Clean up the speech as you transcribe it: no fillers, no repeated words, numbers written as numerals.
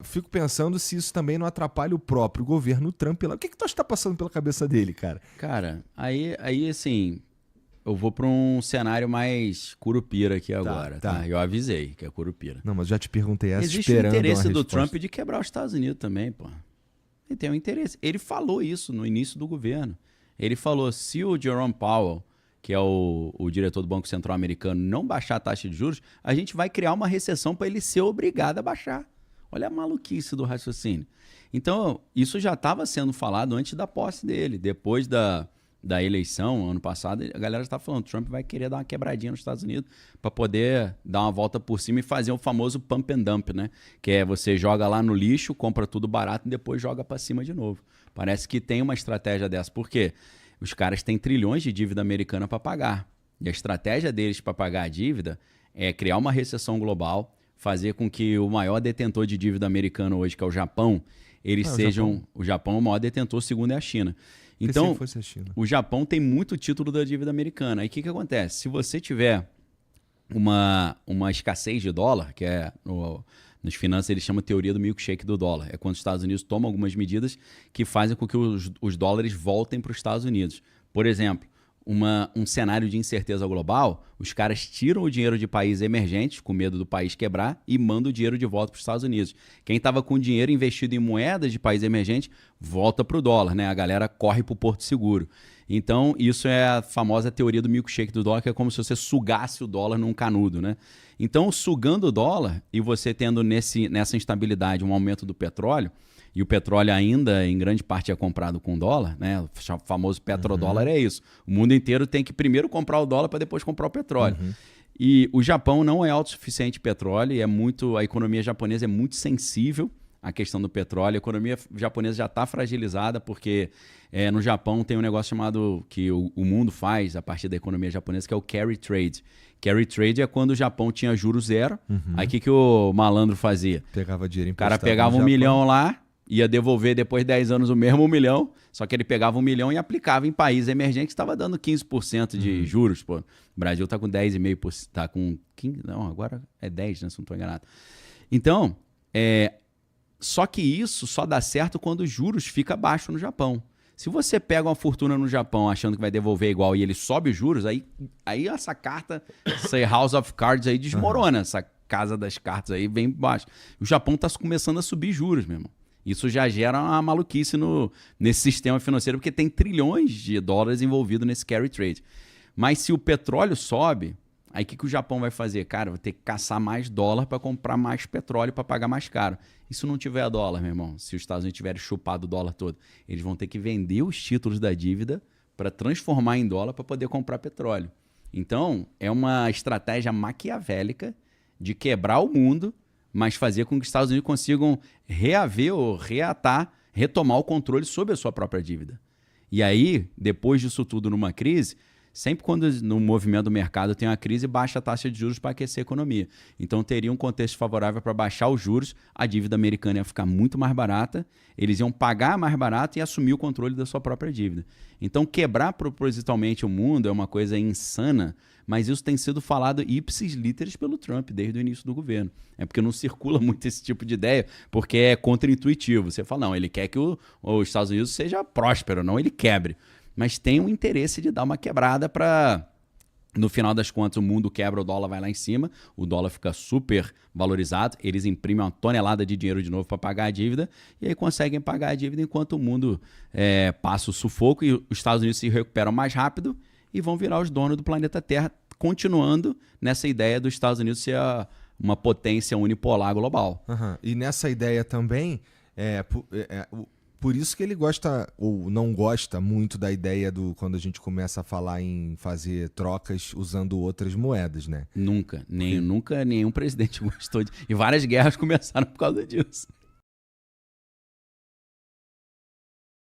fico pensando se isso também não atrapalha o próprio governo Trump lá. O que tu acha que tá passando pela cabeça dele, cara? Cara, aí assim, eu vou pra um cenário mais curupira aqui agora, tá? Eu avisei que é curupira. Não, mas já te perguntei essa Existe o esperando interesse uma do resposta. Trump de quebrar os Estados Unidos também, pô. Ele tem um interesse. Ele falou isso no início do governo. Ele falou, se o Jerome Powell, que é o diretor do Banco Central americano, não baixar a taxa de juros, a gente vai criar uma recessão para ele ser obrigado a baixar. Olha a maluquice do raciocínio. Então, isso já estava sendo falado antes da posse dele. Depois da eleição, ano passado, a galera estava falando, Trump vai querer dar uma quebradinha nos Estados Unidos para poder dar uma volta por cima e fazer o famoso pump and dump, né? Que é você joga lá no lixo, compra tudo barato e depois joga para cima de novo. Parece que tem uma estratégia dessa. Por quê? Os caras têm trilhões de dívida americana para pagar. E a estratégia deles para pagar a dívida é criar uma recessão global, fazer com que o maior detentor de dívida americano hoje, que é o Japão, eles sejam... O Japão é o maior detentor, o segundo é a China. Então, o Japão tem muito título da dívida americana. Aí o que acontece? Se você tiver uma escassez de dólar, que é nas finanças eles chamam de teoria do milkshake do dólar, é quando os Estados Unidos tomam algumas medidas que fazem com que os dólares voltem para os Estados Unidos. Por exemplo, um cenário de incerteza global, os caras tiram o dinheiro de países emergentes, com medo do país quebrar, e mandam o dinheiro de volta para os Estados Unidos. Quem estava com dinheiro investido em moedas de países emergentes, volta para o dólar, né? A galera corre para o Porto Seguro. Então, isso é a famosa teoria do milkshake do dólar, que é como se você sugasse o dólar num canudo, né? Então, sugando o dólar e você tendo nessa instabilidade um aumento do petróleo, e o petróleo ainda, em grande parte, é comprado com dólar, né? O famoso petrodólar é isso. O mundo inteiro tem que primeiro comprar o dólar para depois comprar o petróleo. E o Japão não é autossuficiente em petróleo, e a economia japonesa é muito sensível à questão do petróleo. A economia japonesa já está fragilizada, porque no Japão tem um negócio chamado, que o mundo faz a partir da economia japonesa, que é o carry trade. Carry trade é quando o Japão tinha juros zero. Aí o que o malandro fazia? Pegava dinheiro emprestado. O cara pegava $1 milhão lá, ia devolver depois de 10 anos o mesmo $1 milhão, só que ele pegava $1 milhão e aplicava em países emergentes que estava dando 15% de juros. Pô. O Brasil está com 10,5%, está com 15%, não, agora é 10%, né, se não estou enganado. Então, só que isso só dá certo quando os juros ficam baixos no Japão. Se você pega uma fortuna no Japão achando que vai devolver igual e ele sobe os juros, aí essa carta, essa House of Cards aí desmorona, essa casa das cartas aí vem baixo. O Japão está começando a subir juros, meu irmão. Isso já gera uma maluquice nesse sistema financeiro, porque tem trilhões de dólares envolvidos nesse carry trade. Mas se o petróleo sobe, aí o que o Japão vai fazer? Cara, vai ter que caçar mais dólar para comprar mais petróleo para pagar mais caro. E se não tiver dólar, meu irmão, se os Estados Unidos tiverem chupado o dólar todo, eles vão ter que vender os títulos da dívida para transformar em dólar para poder comprar petróleo. Então, é uma estratégia maquiavélica de quebrar o mundo, mas fazer com que os Estados Unidos consigam reaver ou retomar o controle sobre a sua própria dívida. E aí, depois disso tudo numa crise, sempre quando no movimento do mercado tem uma crise, baixa a taxa de juros para aquecer a economia. Então teria um contexto favorável para baixar os juros, a dívida americana ia ficar muito mais barata, eles iam pagar mais barato e assumir o controle da sua própria dívida. Então quebrar propositalmente o mundo é uma coisa insana, mas isso tem sido falado ipsis literis pelo Trump desde o início do governo. É porque não circula muito esse tipo de ideia, porque é contraintuitivo. Você fala, não, ele quer que os Estados Unidos seja próspero, não ele quebre. Mas tem um interesse de dar uma quebrada para, no final das contas, o mundo quebra, o dólar vai lá em cima, o dólar fica super valorizado, eles imprimem uma tonelada de dinheiro de novo para pagar a dívida, e aí conseguem pagar a dívida enquanto o mundo passa o sufoco e os Estados Unidos se recuperam mais rápido e vão virar os donos do planeta Terra, continuando nessa ideia dos Estados Unidos ser uma potência unipolar global. E nessa ideia também, por isso que ele gosta ou não gosta muito da ideia quando a gente começa a falar em fazer trocas usando outras moedas, né? Nunca nenhum presidente gostou e várias guerras começaram por causa disso.